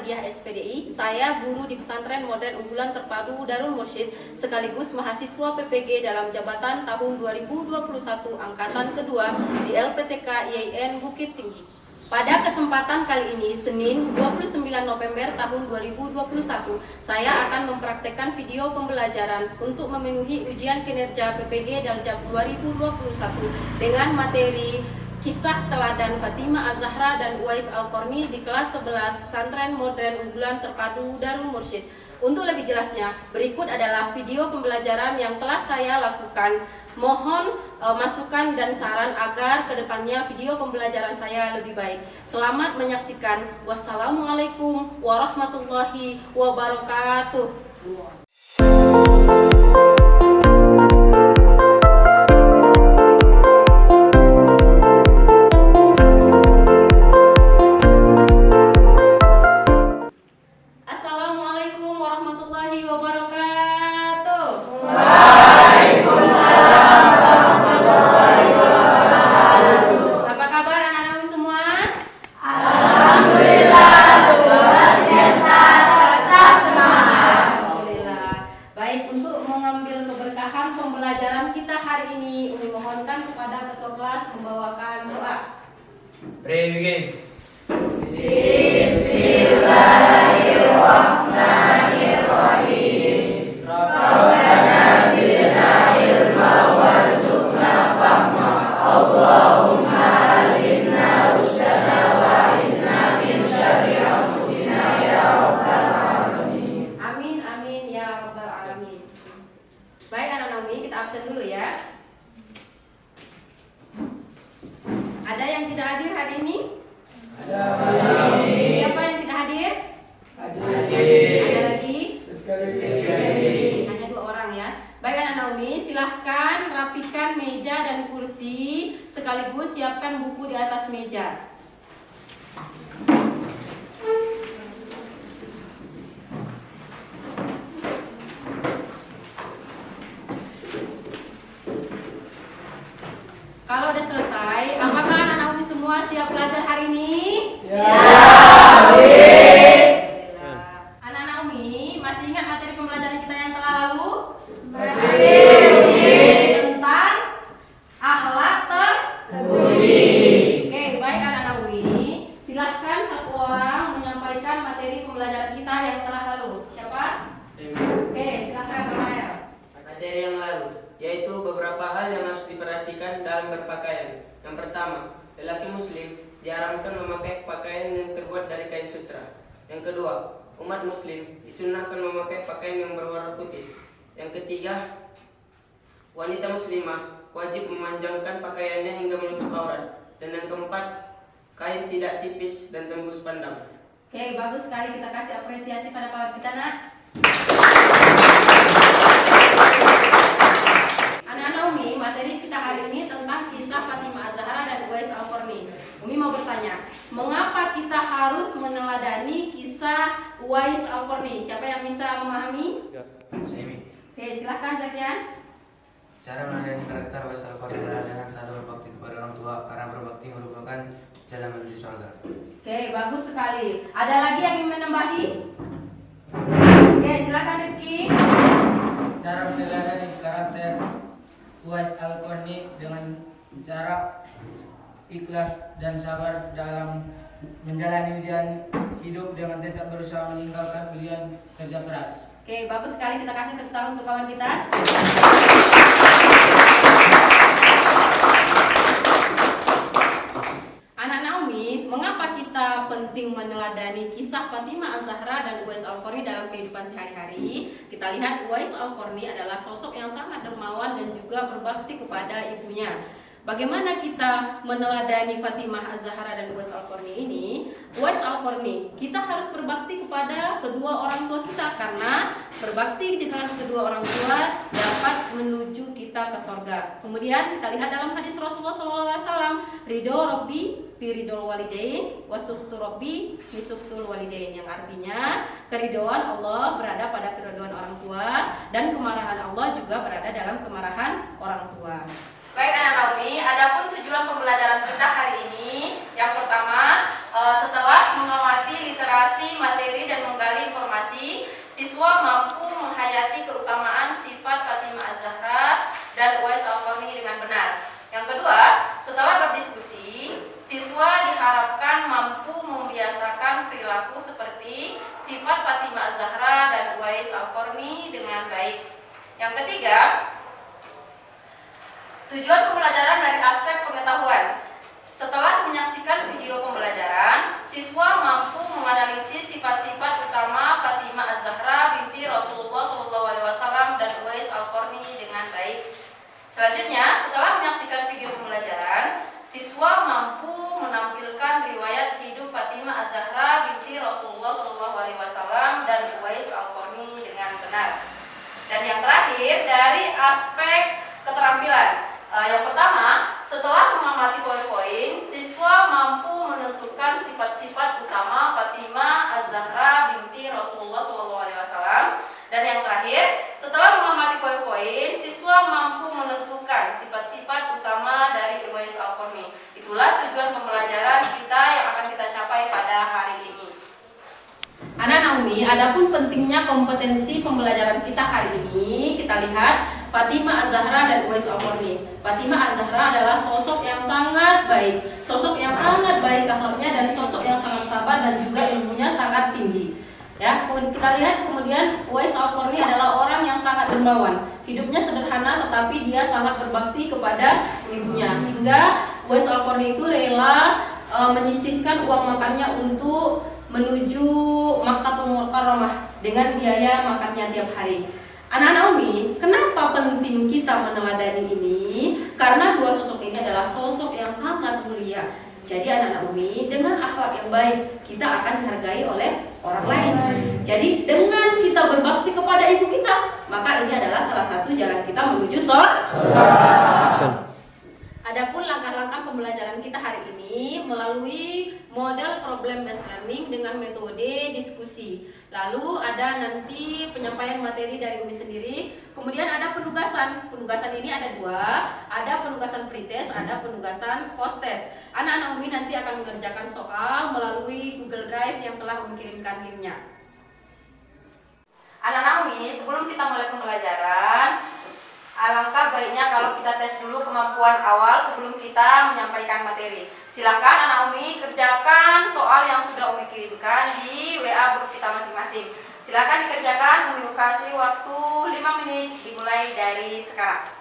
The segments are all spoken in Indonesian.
Muhammadiyah SPDI. Saya guru di Pesantren Modern Unggulan Terpadu Darul Mursyid sekaligus mahasiswa PPG dalam jabatan tahun 2021 angkatan kedua di LPTK IAIN Bukit Tinggi. Pada kesempatan kali ini, Senin 29 November tahun 2021, saya akan mempraktekkan video pembelajaran untuk memenuhi ujian kinerja PPG Daljab 2021 dengan materi Kisah Teladan Fatimah Az-Zahra dan Uwais Al-Qarni di kelas 11 Pesantren Modern Unggulan Terpadu Darul Mursyid. Untuk lebih jelasnya, berikut adalah video pembelajaran yang telah saya lakukan. Mohon masukan dan saran agar kedepannya video pembelajaran saya lebih baik. Selamat menyaksikan. Wassalamualaikum warahmatullahi wabarakatuh. Assalamualaikum warahmatullahi wabarakatuh. Waalaikumsalam warahmatullahi wabarakatuh. Apa kabar anak-anak semua? Alhamdulillah, luar biasa, tetap semangat. Alhamdulillah. Baik, untuk mengambil keberkahan pembelajaran kita hari ini, Umi mohonkan kepada ketua kelas membawakan doa. Bismillahirrahmanirrahim. Rabbana zidna ilma warzuqna fahma. Allahumma alimna rusyada wa izna min syarri anfusina ya rabbal alamin. Amin, amin ya rabbal alamin. Baik anak-anak Umi, kita absen dulu ya. Ada yang tidak hadir hari ini? Siapa yang tidak hadir? Ada lagi? Hanya 2 orang ya. Baik anak-anak Umi, silahkan rapikan meja dan kursi, sekaligus siapkan buku di atas meja. Kalau udah selesai, apakah anak-anak Umi semua siap belajar hari ini? Anak-anak Umi, masih ingat materi pembelajaran kita yang telah lalu? Tentang akhlak terpuji. Oke, baik anak-anak Umi, silahkan satu orang menyampaikan materi pembelajaran kita yang telah lalu. Siapa? Oke, silahkan Rafael. Materi yang lalu, yaitu beberapa hal yang harus diperhatikan dalam berpakaian. Yang pertama, lelaki muslim diharamkan memakai pakaian yang terbuat dari kain sutra. Yang kedua, umat muslim disunahkan memakai pakaian yang berwarna putih. Yang ketiga, wanita muslimah wajib memanjangkan pakaiannya hingga menutup aurat. Dan yang keempat, kain tidak tipis dan tembus pandang. Oke, bagus sekali, kita kasih apresiasi pada kawan kita, nak. Anak-anak Umi, materi kita hari ini tentang kisah Fatimah Az-Zahra dan Uwais Al-Qarni. Umi mau bertanya, mengapa kita harus meneladani kisah Uwais Al-Qarni? Siapa yang bisa memahami? Oke, silakan Zakian. Cara meneladani karakter Uwais Al-Qarni adalah dengan selalu berbakti kepada orang tua, karena berbakti merupakan jalan menuju surga. Oke, bagus sekali. Ada lagi yang ingin menambahi? Oke, silakan Rifki. Cara meneladani karakter Uwais Al-Qarni dengan cara ikhlas dan sabar dalam menjalani ujian hidup dengan tetap berusaha meninggalkan ujian kerja keras. Oke, bagus sekali, kita kasih tepuk tangan untuk kawan kita. Anak-anak Umi, mengapa kita penting meneladani kisah Fatimah Az-Zahra dan Uwais Al-Qarni dalam kehidupan sehari-hari? Kita lihat Uwais Al-Qarni adalah sosok yang sangat dermawan dan juga berbakti kepada ibunya. Bagaimana kita meneladani Fatimah Az-Zahra dan Uwais Al-Qarni ini? Uwais Al-Qarni, kita harus berbakti kepada kedua orang tua kita, karena berbakti dengan kedua orang tua dapat menuju kita ke sorga. Kemudian kita lihat dalam hadis Rasulullah SAW, ridho Rabbi fi ridhol walidain wa sukhtu Rabbi fi sukhtul walidain, yang artinya keridhoan Allah berada pada keridhoan orang tua dan kemarahan Allah juga berada dalam kemarahan orang tua. Baik anak-anak Umi, adapun tujuan pembelajaran kita hari ini, yang pertama setelah mengamati literasi materi menghayati keutamaan sifat Fatimah Az-Zahra dan Uwais Al-Qarni dengan benar. Yang kedua, setelah berdiskusi, siswa diharapkan mampu membiasakan perilaku seperti sifat Fatimah Az-Zahra dan Uwais Al-Qarni dengan baik. Yang ketiga, tujuan pembelajaran dari aspek pengetahuan. Setelah menyaksikan video pembelajaran, siswa mampu menganalisis sifat-sifat utama Fatimah Az-Zahra binti Rasulullah SAW dan Uwais Al-Qarni dengan baik. Selanjutnya, setelah menyaksikan video pembelajaran, siswa mampu menampilkan riwayat hidup Fatimah Az-Zahra binti Rasulullah SAW dan Uwais Al-Qarni dengan benar. Dan yang terakhir, dari aspek keterampilan. Yang pertama, setelah mengamati poin-poin, siswa mampu menentukan sifat-sifat utama Fatimah Az-Zahra binti Rasulullah SAW. Dan yang terakhir, setelah mengamati poin-poin, siswa mampu menentukan sifat-sifat utama dari Uwais Al-Qarni. Itulah tujuan pembelajaran kita yang akan kita capai pada hari ini. Anak-anak Umi, adapun pentingnya kompetensi pembelajaran kita hari ini, kita lihat Fatimah Az-Zahra dan Uwais Al-Qarni. Fatimah Az-Zahra adalah sosok yang sangat baik, akhlaknya dan sosok yang sangat sabar dan juga ilmunya sangat tinggi. Ya, kita lihat kemudian Uwais Al-Qarni adalah orang yang sangat dermawan. Hidupnya sederhana tetapi dia sangat berbakti kepada ibunya. Hingga Uwais Al-Qarni itu rela menyisihkan uang makannya untuk menuju Makkahul Mukarramah dengan biaya makannya tiap hari. Anak-anak Umi, kenapa penting kita meneladani ini? Karena dua sosok ini adalah sosok yang sangat mulia. Jadi anak-anak Umi, dengan akhlak yang baik, kita akan dihargai oleh orang lain. Jadi dengan kita berbakti kepada ibu kita, maka ini adalah salah satu jalan kita menuju surga. Adapun langkah-langkah pembelajaran kita hari ini melalui model problem based learning dengan metode diskusi. Lalu ada nanti penyampaian materi dari Umi sendiri. Kemudian ada penugasan. Penugasan ini ada dua. Ada penugasan pretest, ada penugasan post-test. Anak-anak Umi nanti akan mengerjakan soal melalui Google Drive yang telah Umi kirimkan linknya. Anak-anak Umi, sebelum kita mulai pembelajaran, alangkah baiknya kalau kita tes dulu kemampuan awal sebelum kita menyampaikan materi. Silakan anak Umi kerjakan soal yang sudah Umi kirimkan di WA grup kita masing-masing. Silakan dikerjakan, Umi kasih waktu 5 menit dimulai dari sekarang.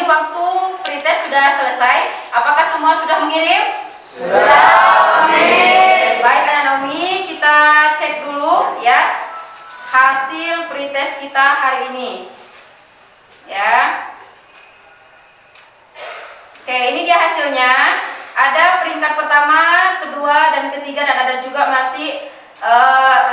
Waktu pretest sudah selesai. Apakah semua sudah mengirim? Sudah mengirim. Baik anak Umi, kita cek dulu ya hasil pretest kita hari ini. Ya. Oke, ini dia hasilnya. Ada peringkat pertama, kedua, dan ketiga, dan ada juga masih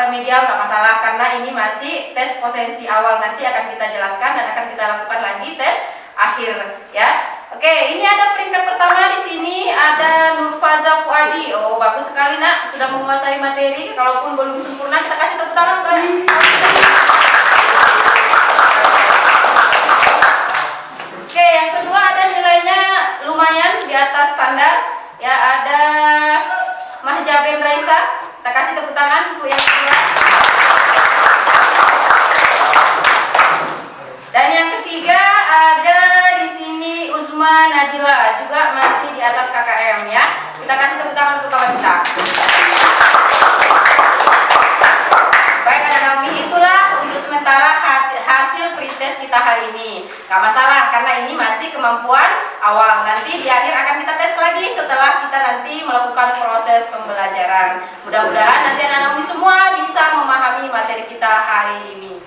remedial, nggak masalah karena ini masih tes potensi awal. Nanti akan kita jelaskan dan akan kita lakukan lagi tes akhir ya. Oke, ini ada peringkat pertama di sini ada Nurfaza Fuadi. Oh, bagus sekali nak, sudah menguasai materi. Kalaupun belum sempurna kita kasih tepuk tangan ke. Oke, yang kedua ada nilainya lumayan di atas standar. Ya, ada Mahjabin Raisa. Kita kasih tepuk tangan untuk yang kedua. Dan yang ketiga ada di sini Uzma Nadila, juga masih di atas KKM ya. Kita kasih tepuk tangan untuk kawan kita. Baik anak-anak Umi, itulah untuk sementara hasil pretest kita hari ini. Gak masalah karena ini masih kemampuan awal. Nanti di akhir akan kita tes lagi setelah kita nanti melakukan proses pembelajaran. Mudah-mudahan nanti anak-anak semua bisa memahami materi kita hari ini.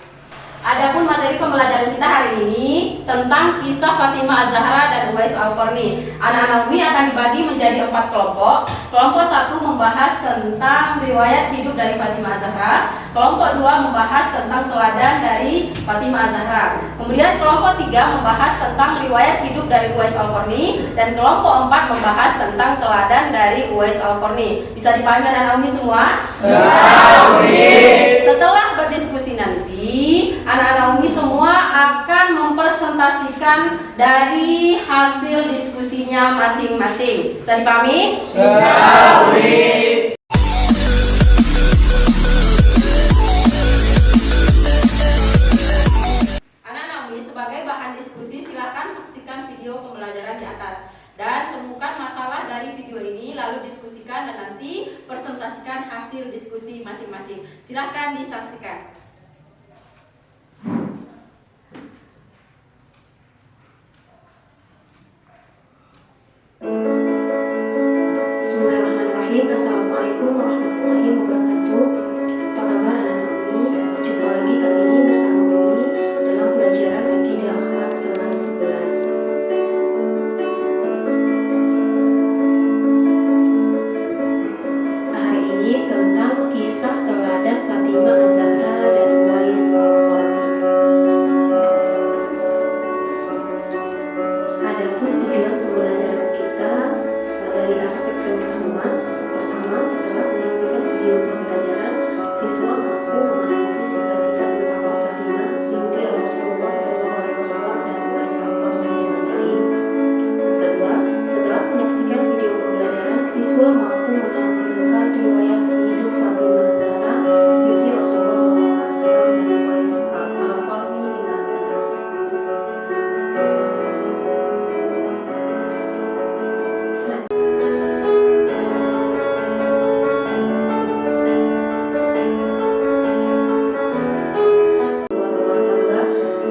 Adapun materi pembelajaran kita hari ini tentang kisah Fatimah Az-Zahra dan Uwais Al-Qarni. Anak-anak Umi akan dibagi menjadi 4 kelompok. Kelompok 1 membahas tentang riwayat hidup dari Fatimah Az-Zahra. Kelompok 2 membahas tentang teladan dari Fatimah Az-Zahra. Kemudian kelompok 3 membahas tentang riwayat hidup dari Uwais Al-Qarni. Dan kelompok 4 membahas tentang teladan dari Uwais Al-Qarni. Bisa dipahami anak-anak Umi semua? Setelah berdiskusi nanti, anak-anak Umi semua akan mempresentasikan dari hasil diskusinya masing-masing. Bisa dipahami? Anak-anak Umi, sebagai bahan diskusi silakan saksikan video pembelajaran di atas dan temukan masalah dari video ini, lalu diskusikan dan nanti presentasikan hasil diskusi masing-masing. Silakan disaksikan. Bismillahirrahmanirrahim. Assalamualaikum warahmatullahi wabarakatuh. Apa kabar anak-anak Umi? Jumpa lagi kali ini bersama Umi dalam pelajaran Akidah Akhlak kelas 11. Hari ini tentang kisah teladan Fatimah Az-Zahra dan Uwais Al-Qarni. Adapun tujuan pembelajaran kita dari aspek pengetahuan. Pertama, setelah menyaksikan video pembelajaran, siswa mampu menganalisis sifat-sifat utama Fatimah binti Rasulullah SAW dan Uwais Al-Qarni dengan baik. Yang kedua, setelah menyaksikan video pembelajaran, siswa mampu menemukan riwayat hidup Fatimah Az-Zahra binti Rasulullah SAW dan Uwais Al-Qarni dengan benar.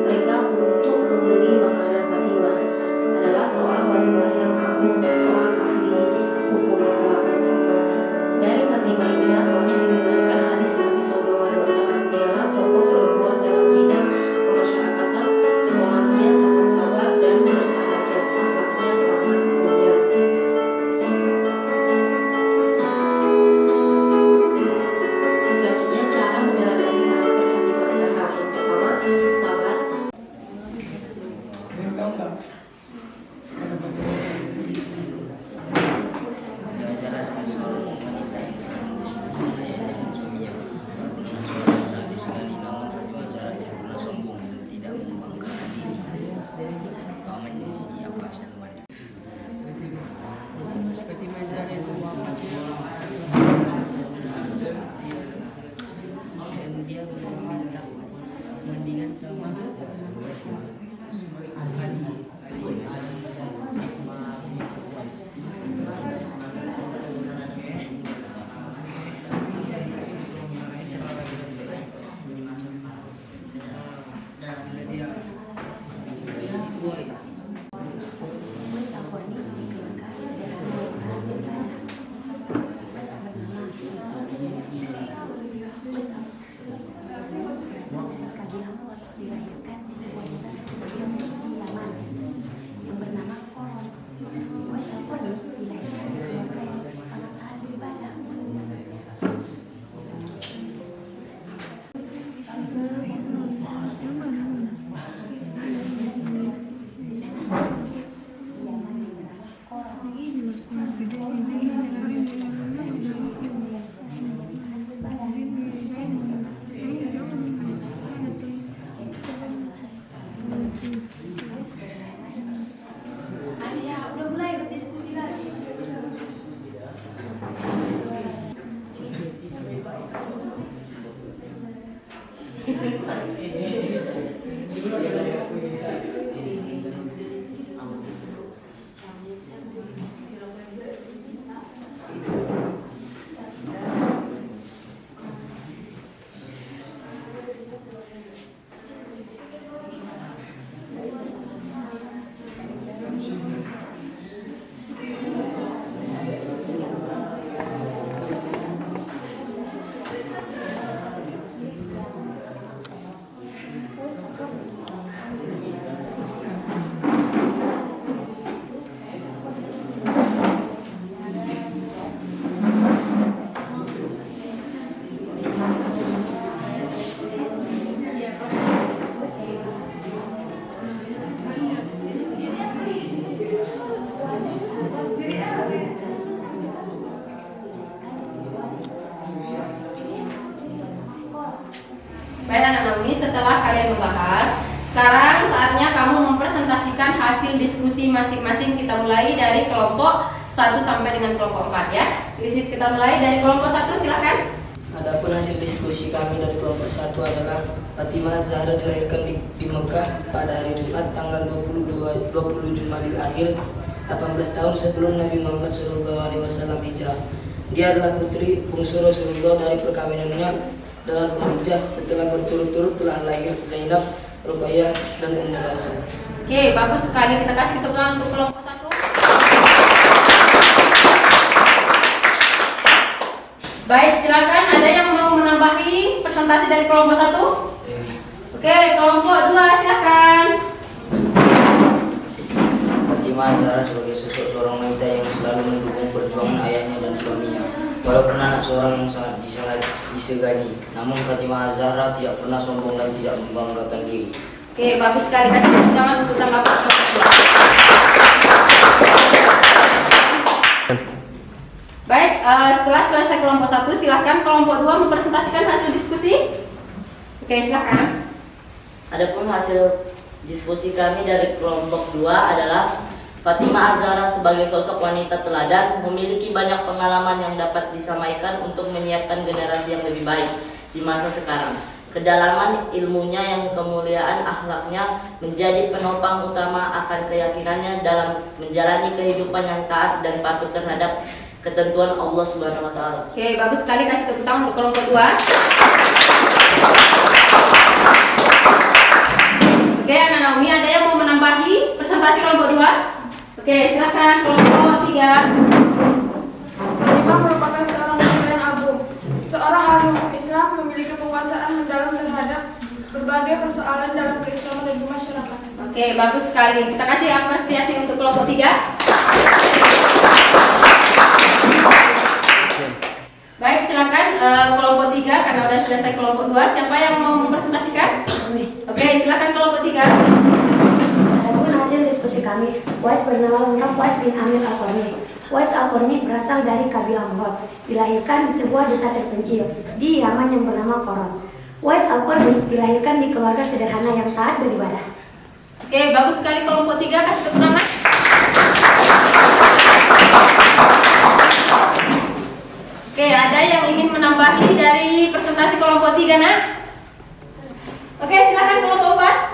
Mereka untuk membeli makanan. Fatimah adalah seorang wanita yang agung, seorang ahli hukum Islam. Dari Fatimah inilah banyak diriwayatkan hadis Nabi SAW. Dialah tokoh perempuan dalam bidang kemasyarakatan. Orangnya sangat sabar dan bersahaja, akhlaknya sangat mulia. Selanjutnya cara menjalani karakter Fatimah Az-Zahra. Yang pertama, sabar. Fatimah Zahra sebagai seorang wanita yang sangat menghargai ayah dan suaminya. Walaupun seorang sadis sekali, namun Fatimah Zahra tidak pernah sombong dan tidak membanggakan diri. Pamannya siapa Salman? Fatimah Zahra itu wafatnya dan dia meminta mendingan sama Anak Naomi, setelah kalian membahas, sekarang saatnya kamu mempresentasikan hasil diskusi masing-masing. Kita mulai dari kelompok 1 sampai dengan kelompok 4 ya. Kita mulai dari kelompok 1, silakan. Adapun hasil diskusi kami dari kelompok 1 adalah Fatimah Zahra dilahirkan di Mekah pada hari Jumat tanggal 20 Jumadil Akhir 18 tahun sebelum Nabi Muhammad SAW hijrah. Dia adalah putri bungsu Rasulullah dari perkawinannya dengan Khadijah setelah berturut-turut telah lahir Zainab, Ruqayyah, dan Ummu Kalsum. Oke, bagus sekali. Kita kasih tepuk tangan untuk kelompok 1. Baik, silakan. Ada yang mau menambahi presentasi dari kelompok 1? Oke, kelompok 2 silakan. Fatimah Zahra sebagai sosok seorang wanita yang selalu mendukung perjuangan ayahnya dan suaminya. Walaupun anak seorang yang sangat disegani, namun Fatimah Zahra tidak pernah sombong dan tidak membanggakan diri. Oke, bagus sekali. Kasih tepuk tangan untuk tanggapan kelompok 2. Baik, setelah selesai kelompok 1, silakan kelompok 2 mempresentasikan hasil diskusi. Oke, silakan. Adapun hasil diskusi kami dari kelompok 2 adalah Fatimah Zahra sebagai sosok wanita teladan memiliki banyak pengalaman yang dapat disampaikan untuk menyiapkan generasi yang lebih baik di masa sekarang. Kedalaman ilmunya yang kemuliaan akhlaknya menjadi penopang utama akan keyakinannya dalam menjalani kehidupan yang taat dan patuh terhadap ketentuan Allah Subhanahu wa taala. Oke, bagus sekali. Kasih tepuk tangan untuk kelompok 2. Oke, Anak Naomi, ada yang mau menambahi presentasi kelompok 2? Oke, silakan kelompok 3. Fatimah merupakan seorang wanita yang agung. Seorang ahli hukum Islam memiliki penguasaan mendalam terhadap berbagai persoalan dalam keislaman dan masyarakat. Oke, bagus sekali. Kita kasih apresiasi untuk kelompok 3. Baik, silakan kelompok 3 karena sudah selesai kelompok 2. Siapa yang mau mempresentasikan? Oke, silakan kelompok 3. Adapun hasil diskusi kami, Uwais bernama lengkap Uwais bin Amir Al-Qarni. Uwais Al-Qarni berasal dari kabilah Murad, dilahirkan di sebuah desa terpencil di Yaman yang bernama Qoron. Uwais Al-Qarni dilahirkan di keluarga sederhana yang taat beribadah. Oke, bagus sekali kelompok 3. Kasih tepuk tangan. Oke, ada yang ingin menambahi dari presentasi kelompok 3, nak? Oke, silakan kelompok 4.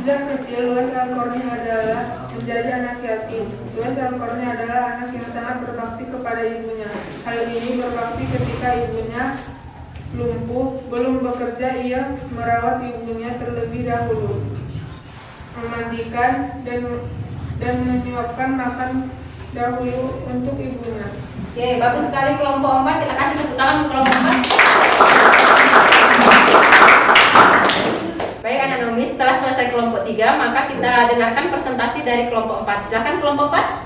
Sejak kecil, Uwais Al-Qarni adalah menjadi anak yatim. Uwais Al-Qarni adalah anak yang sangat berbakti kepada ibunya. Hal ini berbakti ketika ibunya lumpuh, belum bekerja, ia merawat ibunya terlebih dahulu, memandikan dan menyuapkan makan dahulu untuk ibunya. Oke, bagus sekali kelompok 4. Kita kasih tepuk tangan untuk kelompok 4. Baik, Anak Naomi, setelah selesai kelompok 3, maka kita dengarkan presentasi dari kelompok 4. Silakan kelompok 4.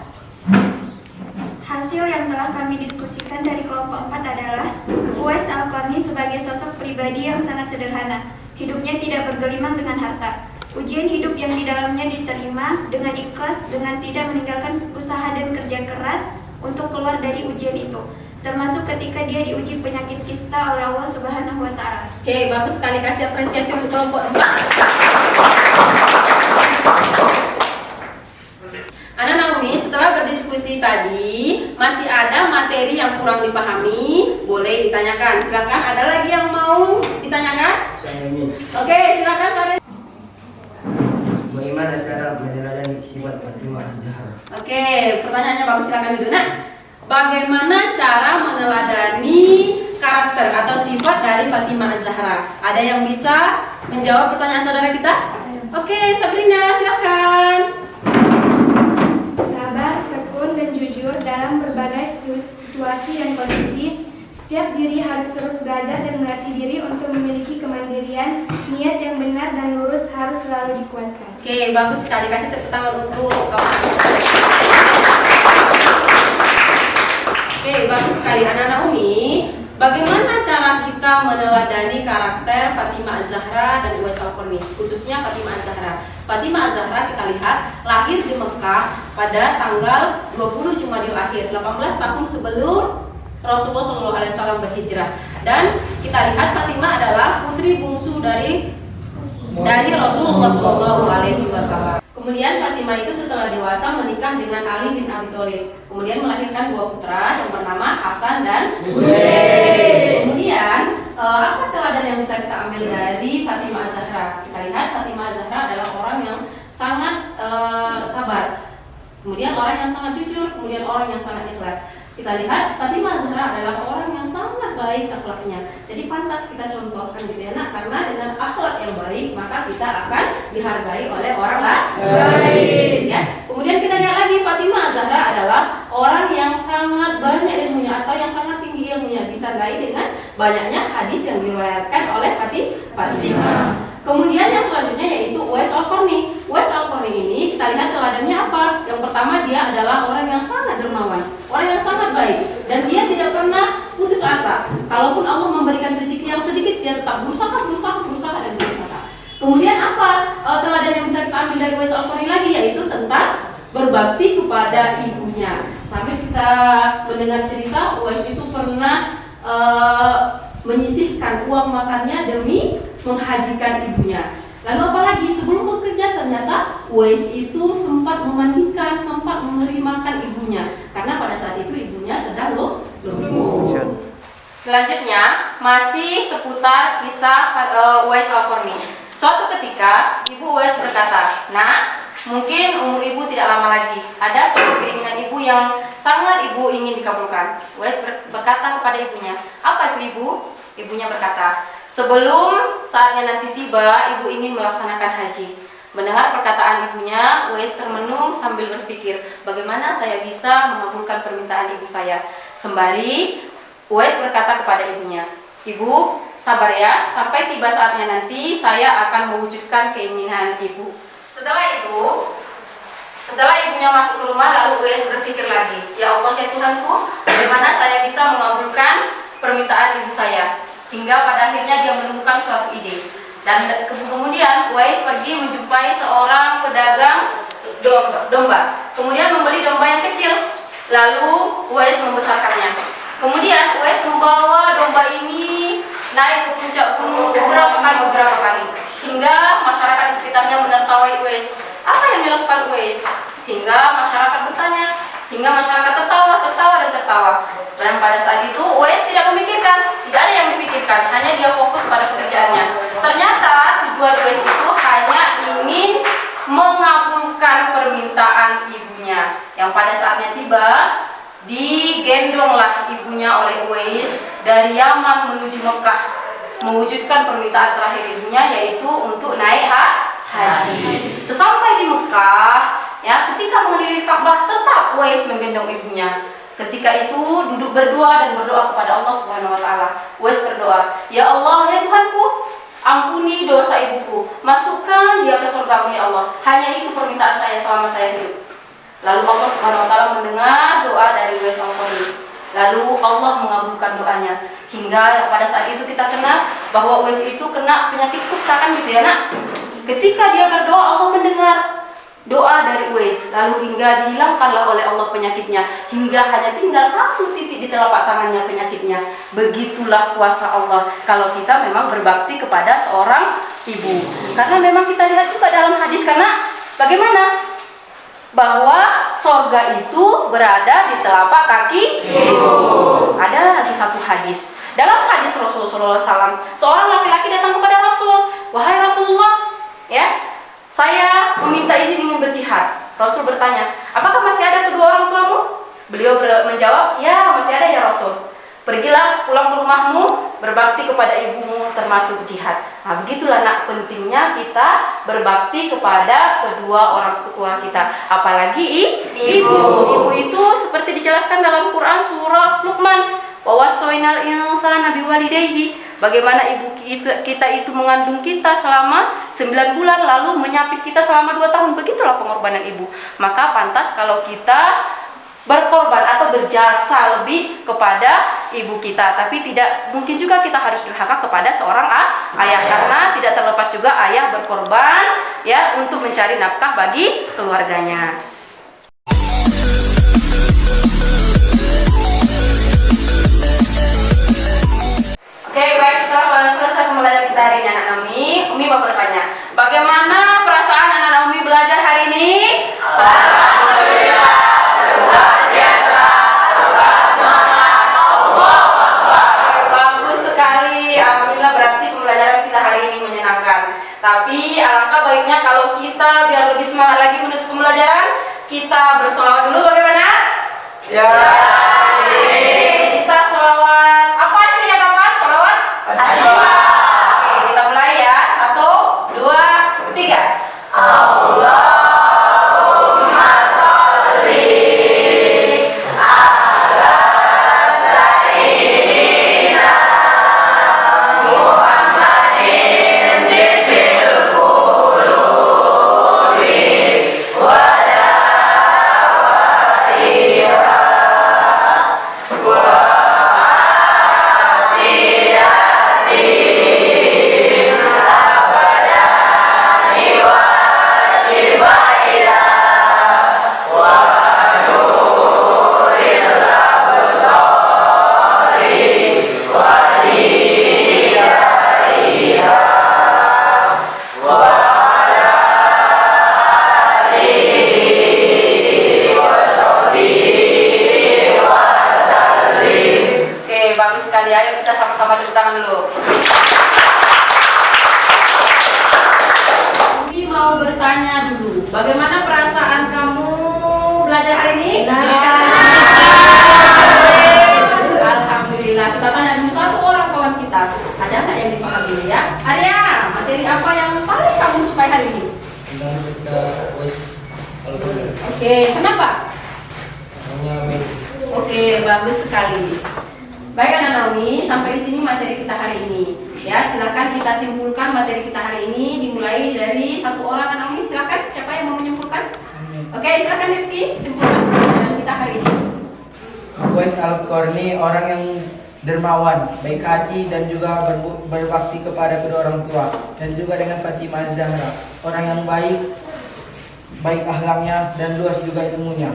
Hasil yang telah kami diskusikan dari kelompok 4 adalah Uwais Al-Qarni sebagai sosok pribadi yang sangat sederhana. Hidupnya tidak bergelimang dengan harta. Ujian hidup yang di dalamnya diterima dengan ikhlas, dengan tidak meninggalkan usaha dan kerja keras untuk keluar dari ujian itu, termasuk ketika dia diuji penyakit kista oleh Allah Subhanahu wa taala. Oke, bagus sekali. Kasih apresiasi untuk kelompok 4. Anak Naomi, setelah berdiskusi tadi, masih ada materi yang kurang dipahami, boleh ditanyakan. Silakan, ada lagi yang mau ditanyakan? Oke, silakan Farid. Bagaimana cara meneladani sifat Fatimah Zahra? Oke, pertanyaannya bagus, silakan duduk. Nah, bagaimana cara meneladani karakter atau sifat dari Fatimah Zahra? Ada yang bisa menjawab pertanyaan saudara kita? Oke, Sabrina, silakan. Sabar, tekun, dan jujur dalam berbagai situasi dan kondisi. Setiap diri harus terus belajar dan melatih diri untuk memiliki kemandirian. Niat yang benar dan lurus harus selalu dikuatkan. Oke, bagus sekali. Kasih tepuk tangan untuk kawan. Oke, bagus sekali. Anak Naomi, bagaimana cara kita meneladani karakter Fatimah Zahra dan Uwais Al-Qarni, khususnya Fatimah Zahra? Fatimah Zahra kita lihat lahir di Mekah pada tanggal 20 Jumadil Akhir, 18 tahun sebelum Rasulullah SAW berhijrah. Dan kita lihat Fatimah adalah putri bungsu dari Rasulullah SAW. Kemudian Fatimah itu setelah dewasa menikah dengan Ali bin Abi Thalib. Kemudian melahirkan 2 putra yang bernama Hasan dan Husain. Kemudian apa teladan yang bisa kita ambil dari Fatimah Az-Zahra? Kita lihat Fatimah Az-Zahra adalah orang yang sangat sabar. Kemudian orang yang sangat jujur, kemudian orang yang sangat ikhlas. Kita lihat Fatimah Az-Zahra adalah orang yang sangat baik akhlaknya. Jadi pantas kita contohkan gitu ya nak, karena dengan akhlak yang baik maka kita akan dihargai oleh orang lain. Ya. Kemudian kita lihat lagi Fatimah Az-Zahra adalah orang yang sangat banyak ilmunya atau yang sangat tinggi ilmunya, ditandai dengan banyaknya hadis yang diriwayatkan oleh Fatimah. Kemudian yang selanjutnya yaitu Uwais Al-Qarni. Uwais Al-Qarni ini kita lihat teladannya apa? Yang pertama, dia adalah orang yang sangat dermawan, orang yang sangat baik, dan dia tidak pernah putus asa. Kalaupun Allah memberikan rezeki yang sedikit, dia tetap berusaha. Kemudian apa teladan yang bisa kita ambil dari Uwais Al-Qarni lagi, yaitu tentang berbakti kepada ibunya. Sampai kita mendengar cerita Uwais itu pernah menyisihkan uang makannya demi menghajikan ibunya. Lalu apalagi sebelum bekerja ternyata Uwais itu sempat memandikan, sempat memberi makan ibunya karena pada saat itu ibunya sedang lumpuh. Selanjutnya masih seputar kisah Uwais Al-Qarni. Suatu ketika ibu Uwais berkata, "Nak, mungkin umur ibu tidak lama lagi. Ada suatu keinginan ibu yang sangat ibu ingin dikabulkan." Uwais berkata kepada ibunya, "Apa itu ibu?" Ibunya berkata, "Sebelum saatnya nanti tiba, ibu ingin melaksanakan haji." Mendengar perkataan ibunya, Uwais termenung sambil berpikir, bagaimana saya bisa mengabulkan permintaan ibu saya. Sembari Uwais berkata kepada ibunya, "Ibu, sabar ya, sampai tiba saatnya nanti saya akan mewujudkan keinginan ibu." Setelah ibunya masuk ke rumah, lalu Uwais berpikir lagi, "Ya Allah, ya Tuhanku, bagaimana saya bisa mengabulkan permintaan ibu saya?" Hingga pada akhirnya dia menemukan suatu ide. Dan kemudian Uwais pergi menjumpai seorang pedagang domba. Kemudian membeli domba yang kecil. Lalu Uwais membesarkannya. Kemudian Uwais membawa domba ini naik ke puncak gunung beberapa kali. Hingga masyarakat di sekitarnya menertawai Uwais. Apa yang dilakukan Uwais? Hingga masyarakat bertanya. Hingga masyarakat tertawa. Dan pada saat itu Uwais tidak memikirkan, tidak ada yang dipikirkan, hanya dia fokus pada pekerjaannya. Ternyata tujuan Uwais itu hanya ingin mengabulkan permintaan ibunya. Yang pada saatnya tiba, digendonglah ibunya oleh Uwais dari Yaman menuju Mekah, mewujudkan permintaan terakhir ibunya, yaitu untuk naik haji. Sesampai di Mekah, ya, ketika mengelilingi Ka'bah, tetap Uwais menggendong ibunya. Ketika itu duduk berdoa dan berdoa kepada Allah Subhanahu wa taala. Uwais berdoa, "Ya Allah, ya Tuhanku, ampuni dosa ibuku. Masukkan dia ke surga-Mu ya Allah. Hanya itu permintaan saya selama saya hidup." Lalu Allah Subhanahu wa taala mendengar doa dari Uwais Al-Qarni. Lalu Allah mengabulkan doanya. Hingga pada saat itu kita kenal bahwa Uwais itu kena penyakit kusta, kan gitu ya nak. Ketika dia berdoa, Allah mendengar doa dari Uwais, lalu hingga dihilangkanlah oleh Allah penyakitnya, hingga hanya tinggal satu titik di telapak tangannya penyakitnya. Begitulah kuasa Allah kalau kita memang berbakti kepada seorang ibu. Karena memang kita lihat juga dalam hadis, karena bagaimana? Bahwa sorga itu berada di telapak kaki ibu. Ada lagi satu hadis. Dalam hadis Rasulullah SAW, seorang laki-laki datang kepada Rasul, "Wahai Rasulullah, ya, saya meminta izin ingin berjihad." Rasul bertanya, "Apakah masih ada kedua orang tuamu?" Beliau menjawab, "Ya, masih ada ya Rasul." "Pergilah pulang ke rumahmu, berbakti kepada ibumu termasuk jihad." Nah, begitulah nak pentingnya kita berbakti kepada kedua orang tua kita. Apalagi ibu. Ibu itu seperti dijelaskan dalam Quran surah Luqman, "Wa wassaynal insana biwalidayhi." Bagaimana ibu kita itu mengandung kita selama 9 bulan, lalu menyapit kita selama 2 tahun. Begitulah pengorbanan ibu. Maka pantas kalau kita berkorban atau berjasa lebih kepada ibu kita. Tapi tidak mungkin juga kita harus durhaka kepada seorang ayah, karena tidak terlepas juga ayah berkorban ya untuk mencari nafkah bagi keluarganya. kita hari ini anak Umi. Umi mau bertanya, bagaimana perasaan anak Umi belajar hari ini? Alhamdulillah, luar biasa, semangat, Allahu Akbar. Bagus sekali, alhamdulillah, berarti pembelajaran kita hari ini menyenangkan. Tapi alangkah baiknya kalau kita biar lebih semangat lagi menutup pembelajaran, kita bersolawat dulu, bagaimana? Ya. Kita solawat apa sih yang dapat? Solawat asyik. Oke, kita mulai ya. 1, 2, 3. Allahumma sholli ala sayyidina Muhammadin fil qulubi wa bagus sekali, ayo kita sama-sama tepuk tangan dulu. Umi mau bertanya dulu, bagaimana perasaan kamu belajar hari ini? Alhamdulillah. Kita tanya dulu satu orang kawan kita, ada nggak yang dipahami ya? Arya, materi apa yang paling kamu sukai hari ini? Oke, kenapa? Oke, bagus sekali. Baik anak Naomi, sampai di sini materi kita hari ini. Ya, silakan kita simpulkan materi kita hari ini dimulai dari satu orang anak Naomi. Silakan, siapa yang mau menyimpulkan? Oke, silakan Rifki, simpulkan pembelajaran kita hari ini. Uwais Al-Qarni orang yang dermawan, baik hati dan juga berbakti kepada kedua orang tua, dan juga dengan Fatimah Zahra, orang yang baik akhlaknya dan luas juga ilmunya.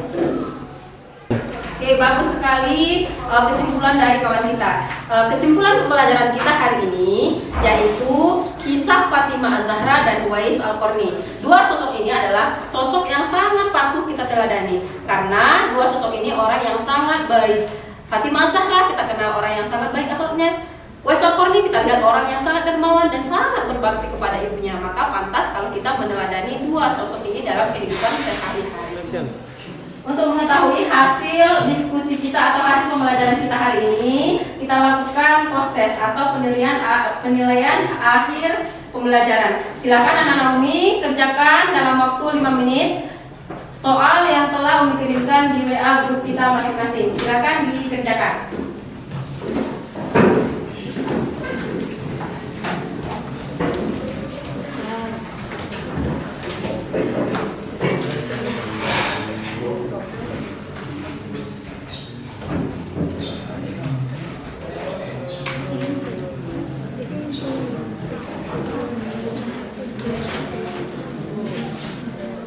Oke, bagus sekali kesimpulan dari kawan kita. Kesimpulan pembelajaran kita hari ini yaitu kisah Fatimah Az-Zahra dan Uwais Al-Qarni. Dua sosok ini adalah sosok yang sangat patut kita teladani karena dua sosok ini orang yang sangat baik. Fatimah Az-Zahra kita kenal orang yang sangat baik akhlaknya. Uwais Al-Qarni kita lihat orang yang sangat dermawan dan sangat berbakti kepada ibunya. Maka pantas kalau kita meneladani dua sosok ini dalam kehidupan sehari-hari. Untuk mengetahui hasil diskusi kita atau hasil pembelajaran kita hari ini, kita lakukan post-test atau penilaian akhir pembelajaran. Silakan anak Naomi kerjakan dalam waktu 5 menit soal yang telah Umi kirimkan di WA grup kita masing-masing. Silakan dikerjakan.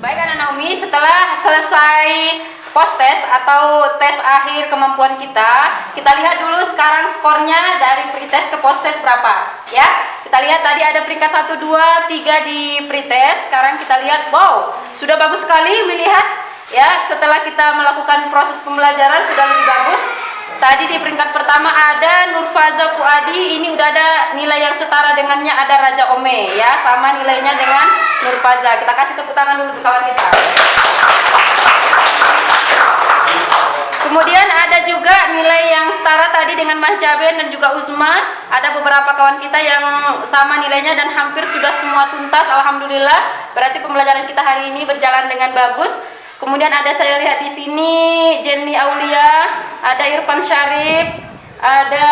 Baik anak Naomi, setelah selesai post-test atau tes akhir kemampuan kita lihat dulu sekarang skornya dari pretest ke post-test berapa ya. Kita lihat tadi ada peringkat 1, 2, 3 di pretest. Sekarang kita lihat, wow, sudah bagus sekali melihat ya, setelah kita melakukan proses pembelajaran sudah lebih bagus. Tadi di peringkat pertama ada Nurfaza Fuadi, ini udah ada nilai yang setara dengannya, ada Raja Ome ya, sama nilainya dengan Nurfaza. Kita kasih tepuk tangan dulu untuk kawan kita. Kemudian ada juga nilai yang setara tadi dengan Mas Jaben dan juga Uzma. Ada beberapa kawan kita yang sama nilainya dan hampir sudah semua tuntas, alhamdulillah. Berarti pembelajaran kita hari ini berjalan dengan bagus. Kemudian ada saya lihat di sini Jenny Aulia, ada Irfan Syarif, ada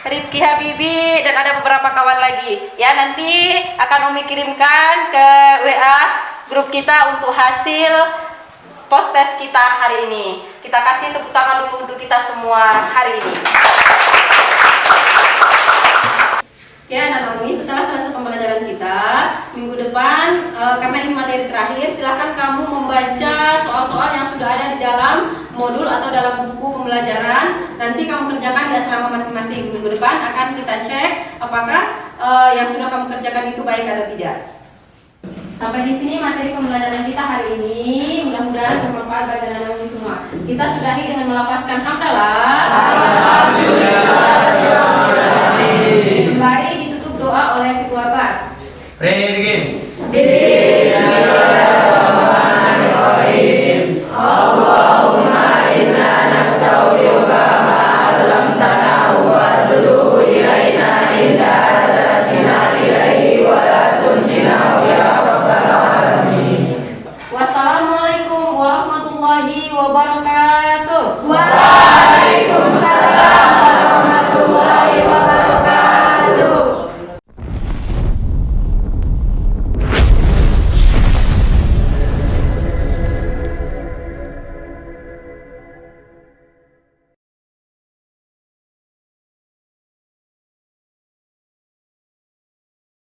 Rifki Habibi dan ada beberapa kawan lagi. Ya, nanti akan Umi kirimkan ke WA grup kita untuk hasil post test kita hari ini. Kita kasih tepuk tangan dulu untuk kita semua hari ini. Ya, anak Umi, setelah selesai pembelajaran kita minggu depan, karena ini materi terakhir, silahkan kamu membaca soal-soal yang sudah ada di dalam modul atau dalam buku pembelajaran. Nanti kamu kerjakan di asrama masing-masing. Minggu depan akan kita cek apakah yang sudah kamu kerjakan itu baik atau tidak. Sampai di sini materi pembelajaran kita hari ini. Mudah-mudahan bermanfaat bagi anak-anak semua. Kita sudahi dengan melafazkan hamdalah. Sembari ditutup doa oleh ketua kelas.